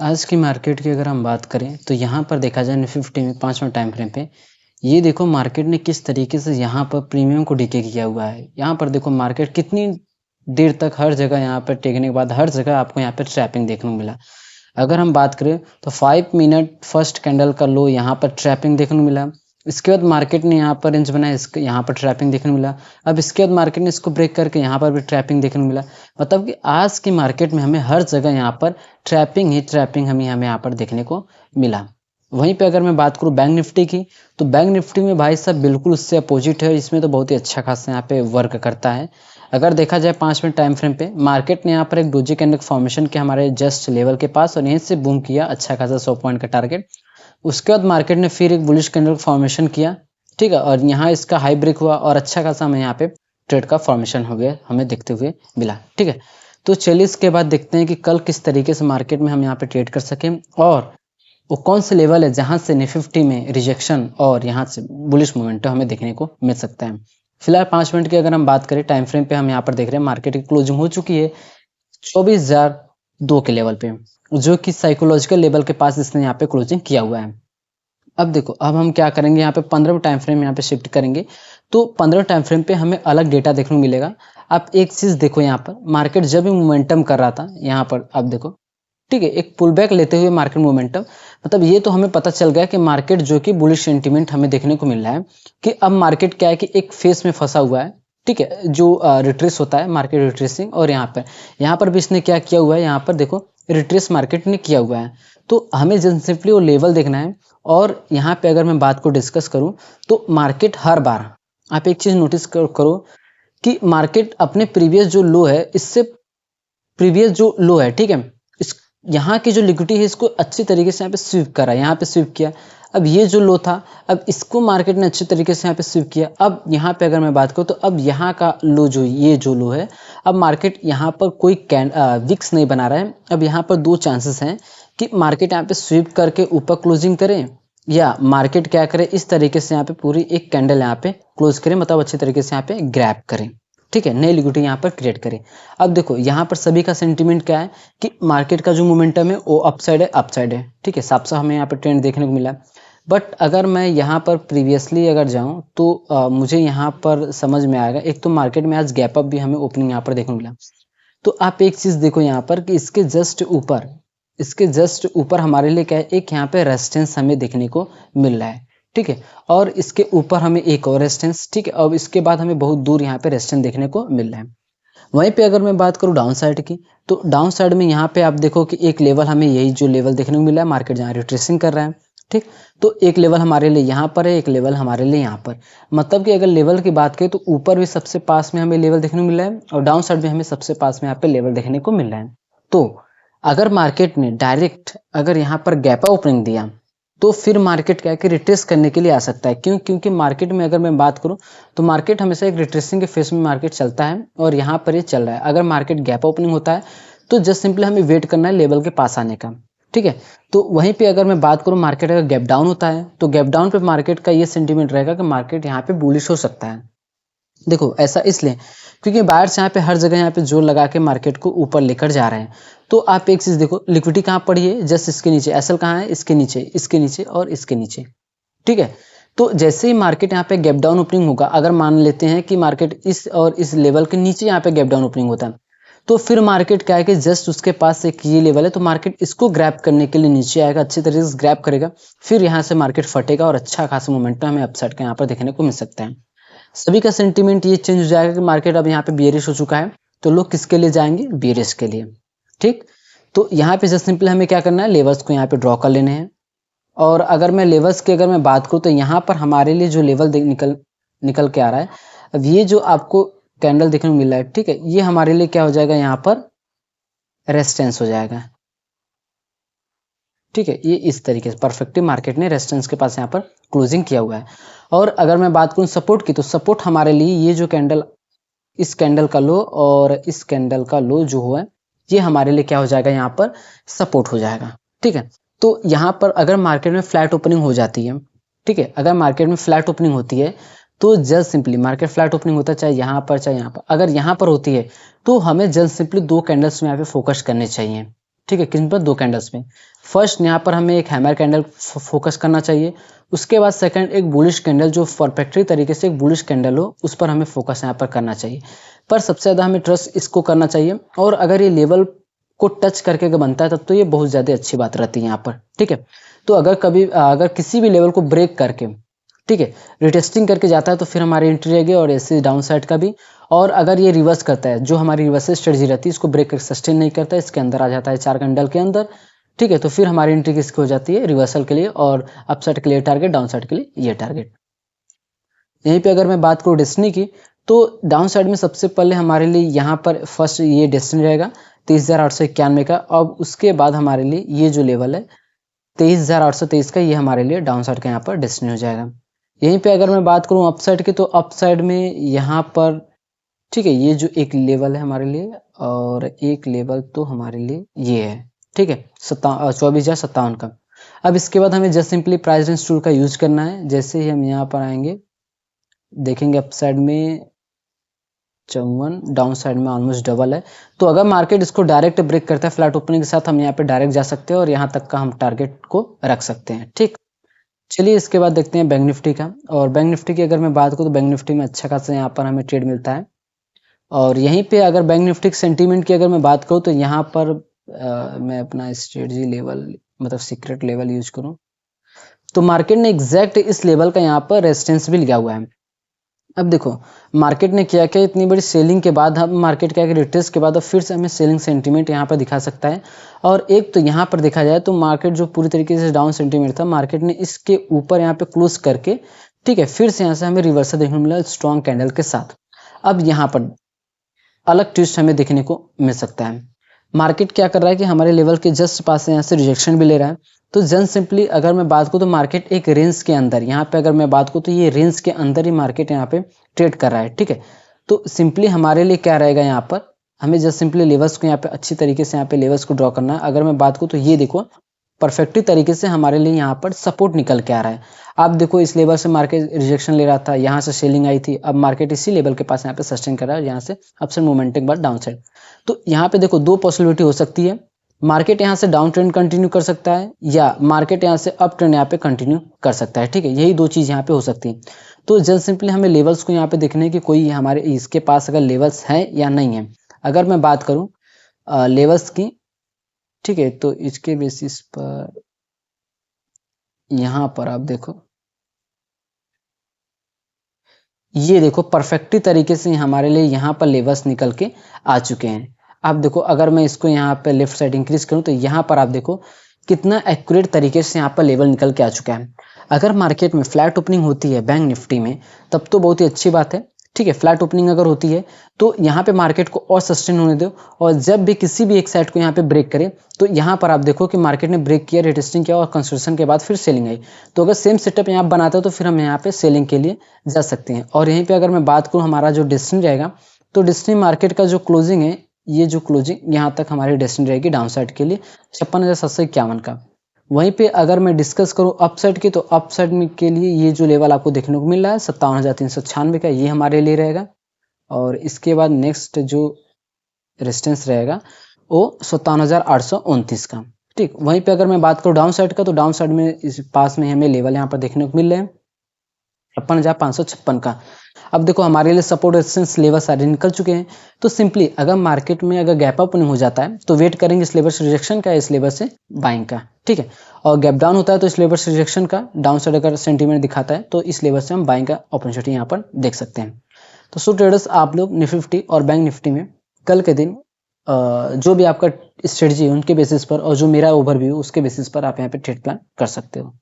आज की मार्केट की अगर हम बात करें तो यहाँ पर देखा जाए निफ्टी में 5वां टाइम फ्रेम पे ये देखो मार्केट ने किस तरीके से यहाँ पर प्रीमियम को डीके किया हुआ है। यहाँ पर देखो मार्केट कितनी देर तक हर जगह यहाँ पर टेकने के बाद हर जगह आपको यहाँ पर ट्रैपिंग देखने को मिला। अगर हम बात करें तो 5 मिनट फर्स्ट कैंडल का लो यहाँ पर ट्रैपिंग देखने को मिला। इसके बाद मार्केट ने यहाँ पर रेंज बनाया, इसके यहाँ पर ट्रैपिंग देखने को मिला। अब इसके बाद मार्केट ने इसको ब्रेक करके यहाँ पर भी ट्रैपिंग देखने को मिला। मतलब कि आज की मार्केट में हमें हर जगह यहाँ पर ट्रैपिंग ही ट्रैपिंग हमें यहाँ पर देखने को मिला। वहीं पे अगर मैं बात करूँ बैंक निफ्टी की, तो बैंक निफ्टी में भाई साहब बिल्कुल उससे अपोजिट है। इसमें तो बहुत ही अच्छा खासा यहाँ पे वर्क करता है। अगर देखा जाए 5 मिनट टाइम फ्रेम पे मार्केट ने यहाँ पर एक डोजी कैंडल फॉर्मेशन किया हमारे जस्ट लेवल के पास और यहीं से बूम किया अच्छा खासा 100 पॉइंट का टारगेट। उसके बाद मार्केट ने फिर एक बुलिश कैंडल फॉर्मेशन किया, ठीक है, और यहाँ इसका हाई ब्रेक हुआ और अच्छा खासा हमें यहाँ पे ट्रेड का फॉर्मेशन हो गया हमें देखते हुए मिला, ठीक है। तो चलिए इसके बाद देखते हैं कि कल किस तरीके से मार्केट में हम यहाँ पे ट्रेड कर सकें और वो कौन से लेवल है जहां से निफ्टी में रिजेक्शन और यहाँ से बुलिश मोमेंटम हमें देखने को मिल सकता है। फिलहाल 5 मिनट की अगर हम बात करें टाइम फ्रेम पे हम यहाँ पर देख रहे हैं मार्केट की क्लोजिंग हो चुकी है 24,002 के लेवल पे, जो कि साइकोलॉजिकल लेवल के पास इसने यहाँ पे क्लोजिंग किया हुआ है। अब देखो अब हम क्या करेंगे, यहाँ पे 15 टाइम फ्रेम यहाँ पे शिफ्ट करेंगे तो 15 टाइम फ्रेम पे हमें अलग डेटा देखने को मिलेगा। आप एक चीज देखो, यहाँ पर मार्केट जब भी मोमेंटम कर रहा था यहाँ पर आप देखो, ठीक है, एक पुल बैक लेते हुए मार्केट मोमेंटम, मतलब ये तो हमें पता चल गया कि मार्केट जो कि बुलिश सेंटीमेंट हमें देखने को मिल रहा है कि अब मार्केट क्या है कि एक फेस में फंसा हुआ है, ठीक है, जो रिट्रेस होता है मार्केट रिट्रेसिंग। और यहाँ पर भी इसने क्या किया हुआ है, यहाँ पर देखो रिट्रेस मार्केट ने किया हुआ है। तो हमें जस्ट सिंपली वो लेवल देखना है। और यहाँ पे अगर मैं बात को डिस्कस करूं तो मार्केट हर बार आप एक चीज नोटिस करो कि मार्केट अपने प्रीवियस जो लो है इससे प्रीवियस जो लो है, ठीक है, इस यहाँ की जो लिक्विडिटी है इसको अच्छी तरीके से यहाँ पे स्वीप करा, यहाँ पे स्वीप किया। अब ये जो लो था अब इसको मार्केट ने अच्छी तरीके से यहाँ पे स्वीप किया। अब यहाँ पे अगर मैं बात करूँ तो अब यहाँ का लो जो ये जो लो है, अब मार्केट यहाँ पर कोई विक्स नहीं बना रहा है। अब यहाँ पर दो चांसेस हैं कि मार्केट यहाँ पे स्वीप करके ऊपर क्लोजिंग करे या मार्केट क्या करे, इस तरीके से यहाँ पे पूरी एक कैंडल यहाँ पे क्लोज करे, मतलब अच्छी तरीके से यहाँ पे ग्रैब करें, ठीक है, नई लिक्विडिटी यहाँ पर क्रिएट करें। अब देखो यहाँ पर सभी का सेंटीमेंट क्या है कि मार्केट का जो मोमेंटम है वो अपसाइड है, ठीक है, साफ साफ हमें यहाँ पर ट्रेंड देखने को मिला। बट अगर मैं यहाँ पर प्रीवियसली अगर जाऊँ तो मुझे यहाँ पर समझ में आएगा, एक तो मार्केट में आज गैप अप भी हमें ओपनिंग यहाँ पर देखने को मिला। तो आप एक चीज देखो यहाँ पर कि इसके जस्ट ऊपर हमारे लिए क्या है, एक यहाँ पे रेजिस्टेंस हमें देखने को मिल रहा है, ठीक है, और इसके ऊपर हमें एक और रेजिस्टेंस, ठीक है, अब इसके बाद हमें बहुत दूर यहाँ पे रेजिस्टेंस देखने को मिल रहा है। वहीं पे अगर मैं बात करूँ डाउन साइड की, तो डाउन साइड में यहाँ पे आप देखो कि एक लेवल हमें यही जो लेवल देखने को मिला है, मार्केट जहाँ रिट्रेसिंग कर रहा है, ठीक, तो एक लेवल हमारे लिए यहाँ पर है, एक लेवल हमारे लिए यहाँ पर, मतलब कि अगर लेवल की बात करें तो ऊपर भी सबसे पास में हमें लेवल देखने को मिल रहा है और डाउन साइड में हमें सबसे पास में यहाँ पे लेवल देखने को मिल रहा है। तो अगर मार्केट ने डायरेक्ट अगर यहाँ पर गैप ओपनिंग दिया तो फिर मार्केट क्या है कि रिट्रेस करने के लिए आ सकता है। क्योंकि मार्केट में अगर मैं बात करूं तो मार्केट हमेशा एक रिट्रेसिंग के फेस में मार्केट चलता है और यहाँ पर ये चल रहा है। अगर मार्केट गैप ओपनिंग होता है तो जस्ट सिंपली हमें वेट करना है लेवल के पास आने का, ठीक है। तो वहीं पे अगर मैं बात करूं मार्केट अगर गैप डाउन होता है तो गैप डाउन पे मार्केट का ये सेंटीमेंट रहेगा कि मार्केट यहाँ पे बुलिश हो सकता है। देखो ऐसा इसलिए क्योंकि बायर्स यहाँ पे हर जगह यहाँ पे जोर लगा के मार्केट को ऊपर लेकर जा रहे हैं। तो आप एक चीज देखो, लिक्विडिटी कहाँ पड़ी है, जस्ट इसके नीचे, एसएल कहाँ है, इसके नीचे और इसके नीचे, ठीक है। तो जैसे ही मार्केट यहाँ पे गैप डाउन ओपनिंग होगा, अगर मान लेते हैं कि मार्केट इस और इस लेवल के नीचे यहाँ पे गैप डाउन ओपनिंग होता है तो फिर मार्केट क्या है कि जस्ट उसके पास एक ये लेवल है तो मार्केट इसको ग्रैब करने के लिए नीचे आएगा, अच्छी तरीके से ग्रैब करेगा, फिर यहाँ से मार्केट फटेगा और अच्छा खासा मोमेंटम हमें अपसाइड का यहाँ पर देखने को मिल सकता है। सभी का सेंटीमेंट ये चेंज हो जाएगा कि मार्केट अब यहाँ पे बियरिश हो चुका है तो लोग किसके लिए जाएंगे, बियरिश के लिए, ठीक। तो यहाँ पे जस्ट सिंपल हमें क्या करना है, लेवल्स को यहाँ पे ड्रॉ कर लेने हैं। और अगर मैं लेवल्स की अगर मैं बात करूँ तो यहाँ पर हमारे लिए जो लेवल निकल के आ रहा है, अब ये जो आपको कैंडल देखने को मिल रहा है, ठीक है, ये हमारे लिए क्या हो जाएगा, यहाँ पर रेजिस्टेंस हो जाएगा, ठीक है। ये इस तरीके से परफेक्टली मार्केट ने रेजिस्टेंस के पास यहाँ पर क्लोजिंग किया हुआ है। और अगर मैं बात करूँ सपोर्ट की, तो सपोर्ट हमारे लिए ये जो कैंडल, इस कैंडल का लो और इस कैंडल का लो जो हुआ है ये हमारे लिए क्या हो जाएगा, यहाँ पर सपोर्ट हो जाएगा, ठीक है। तो यहाँ पर अगर मार्केट में फ्लैट ओपनिंग हो जाती है, ठीक है, अगर मार्केट में फ्लैट ओपनिंग होती है तो just simply market flat opening होता है चाहे यहाँ पर चाहे यहाँ पर, अगर यहाँ पर होती है तो हमें जस्ट सिंपली दो कैंडल्स में यहाँ पे फोकस करने चाहिए, ठीक है, किन पर? 2 कैंडल्स पे। फर्स्ट यहाँ पर हमें एक हैमर कैंडल फोकस करना चाहिए, उसके बाद सेकंड एक बुलिश कैंडल जो परफेक्टली तरीके से एक बुलिश कैंडल हो, उस पर हमें फोकस यहाँ पर करना चाहिए। पर सबसे ज़्यादा हमें ट्रस्ट इसको करना चाहिए, और अगर ये लेवल को टच करके अगर बनता है तब तो ये बहुत ज़्यादा अच्छी बात रहती है यहाँ पर, ठीक है। तो अगर किसी भी लेवल को ब्रेक करके, ठीक है, रिटेस्टिंग करके जाता है तो फिर हमारी एंट्री रहेगी, और ऐसे डाउन साइड का भी। और अगर ये रिवर्स करता है, जो हमारी रिवर्सल स्ट्रेटजी रहती है, इसको ब्रेक करके सस्टेन नहीं करता है, इसके अंदर आ जाता है 4 कैंडल के अंदर, ठीक है, तो फिर हमारी एंट्री किसकी हो जाती है? रिवर्सल के लिए, और अप साइड के लिए टारगेट, डाउन साइड के लिए ये टारगेट। यहीं पे अगर मैं बात करूँ डेस्टिनी की, तो डाउन साइड में सबसे पहले हमारे लिए यहाँ पर फर्स्ट ये डेस्टिनी रहेगा 23,891 का। अब उसके बाद हमारे लिए ये जो लेवल है 23,823 का, ये हमारे लिए डाउन साइड का यहाँ पर डेस्टिनी हो जाएगा। यहीं पे अगर मैं बात करूँ अपसाइड की, तो अपसाइड में यहाँ पर, ठीक है, ये जो एक लेवल है हमारे लिए, और एक लेवल तो हमारे लिए ये है, ठीक है, 24,057 का। अब इसके बाद हमें just simply price range tool का यूज करना है। जैसे ही हम यहाँ पर आएंगे, देखेंगे अपसाइड में 54, डाउन साइड में ऑलमोस्ट डबल है। तो अगर मार्केट इसको डायरेक्ट ब्रेक करता है फ्लैट ओपनिंग के साथ, हम यहाँ पे डायरेक्ट जा सकते हैं, और यहाँ तक का हम टारगेट को रख सकते हैं, ठीक। चलिए इसके बाद देखते हैं बैंक निफ्टी का। और बैंक निफ्टी की अगर मैं बात करूँ तो बैंक निफ्टी में अच्छा खासा यहाँ पर हमें ट्रेड मिलता है। और यहीं पे अगर बैंक निफ्टी के सेंटीमेंट की अगर मैं बात करूँ तो यहाँ पर मैं अपना स्ट्रेटजी लेवल, मतलब सीक्रेट लेवल यूज करूँ, तो मार्केट ने एग्जैक्ट इस लेवल का यहाँ पर रेजिस्टेंस भी लिया हुआ है। अब देखो मार्केट ने किया क्या, इतनी बड़ी सेलिंग के बाद हम मार्केट क्या, रिट्रेस के बाद अब फिर से हमें सेलिंग सेंटीमेंट यहाँ पर दिखा सकता है। और एक तो यहाँ पर देखा जाए तो मार्केट जो पूरी तरीके से डाउन सेंटीमेंट था, मार्केट ने इसके ऊपर यहाँ पे क्लोज करके, ठीक है, फिर से यहाँ से हमें रिवर्सल देखने को मिला स्ट्रॉन्ग कैंडल के साथ। अब यहाँ पर अलग ट्विस्ट हमें देखने को मिल सकता है। मार्केट क्या कर रहा है कि हमारे लेवल के जस्ट पास से यहाँ से रिजेक्शन भी ले रहा है। तो जन सिंपली अगर मैं बात करूँ तो मार्केट एक रेंज के अंदर, यहाँ पे अगर मैं बात करूँ तो ये रेंज के अंदर ही मार्केट यहाँ पे ट्रेड कर रहा है, ठीक है। तो सिंपली हमारे लिए क्या रहेगा, यहाँ पर हमें जस्ट सिंपली लेवल्स को यहाँ पे अच्छी तरीके से यहाँ पे लेवल्स को ड्रॉ करना है। अगर मैं बात करूँ तो ये देखो परफेक्टली तरीके से हमारे लिए यहाँ पर सपोर्ट निकल के आ रहा है। आप देखो इस लेवल से मार्केट रिजेक्शन ले रहा था, यहाँ से सेलिंग आई थी, अब मार्केट इसी लेवल के पास यहाँ पे सस्टेन कर रहा है, यहाँ से अपसाइड मोमेंटम के बाद डाउन साइड। तो यहाँ पे देखो दो पॉसिबिलिटी हो सकती है, मार्केट यहाँ से डाउन ट्रेंड कंटिन्यू कर सकता है, या मार्केट यहाँ से अप ट्रेंड यहाँ पे कंटिन्यू कर सकता है, ठीक है। यही दो चीज यहाँ पे हो सकती है। तो जस्ट सिंपली हमें लेवल्स को यहाँ पे देखने की कोई हमारे इसके पास अगर लेवल्स हैं या नहीं है। अगर मैं बात करूँ लेवल्स की, ठीक है, तो इसके बेसिस पर यहाँ पर आप देखो, ये देखो परफेक्टली तरीके से हमारे लिए यहाँ पर लेवल्स निकल के आ चुके हैं। आप देखो अगर मैं इसको यहाँ पे लेफ्ट साइड इंक्रीज करूँ तो यहाँ पर आप देखो कितना एक्यूरेट तरीके से यहाँ पर लेवल निकल के आ चुका है। अगर मार्केट में फ्लैट ओपनिंग होती है बैंक निफ्टी में तब तो बहुत ही अच्छी बात है, ठीक है। फ्लैट ओपनिंग अगर होती है तो यहाँ पे मार्केट को और सस्टेन होने दो, और जब भी किसी भी एक साइड को यहाँ पे ब्रेक करे तो यहाँ पर आप देखो कि मार्केट ने ब्रेक किया, रिटेस्टिंग किया, और कंसोलिडेशन के बाद फिर सेलिंग आई। तो अगर सेम सेटअप यहाँ बनाते हो तो फिर हम यहाँ पे सेलिंग के लिए जा सकते हैं। और यहीं पे अगर मैं बात करूँ हमारा जो डेस्टिनी रहेगा, तो डेस्टिनी मार्केट का जो क्लोजिंग है, ये जो क्लोजिंग यहाँ तक हमारी डेस्टिनी रहेगी डाउन साइड के लिए 56,751 का। वहीं पे अगर मैं डिस्कस करूँ अपसाइड की, तो अपसाइड में के लिए ये जो लेवल आपको देखने को मिल रहा है 57,396 का, ये हमारे लिए रहेगा। और इसके बाद नेक्स्ट जो रेजिस्टेंस रहेगा वो 57,829 का, ठीक। वहीं पे अगर मैं बात करूँ डाउन साइड का, तो डाउन साइड में इस पास में हमें लेवल यहाँ पर देखने को मिल रहे हैं 56,556 का। अब देखो हमारे लिए सपोर्ट रेजिस्टेंस लेवल सारे निकल चुके हैं। तो सिंपली अगर मार्केट में अगर गैप अप नहीं हो जाता है तो वेट करेंगे इस लेवल से रिजेक्शन का, इस लेवल से बाइंग का, ठीक है। और गैप डाउन होता है तो इस लेवल से रिजेक्शन का, डाउन साइड अगर सेंटीमेंट दिखाता है तो इस लेवल से हम बाइंग का अपॉर्चुनिटी यहाँ पर देख सकते हैं। तो सो ट्रेडर्स आप लोग निफ्टी और बैंक निफ्टी में कल के दिन जो भी आपका स्ट्रेटजी है उनके बेसिस पर, और जो मेरा ओवरव्यू उसके बेसिस पर आप यहाँ पे ट्रेड प्लान कर सकते हो।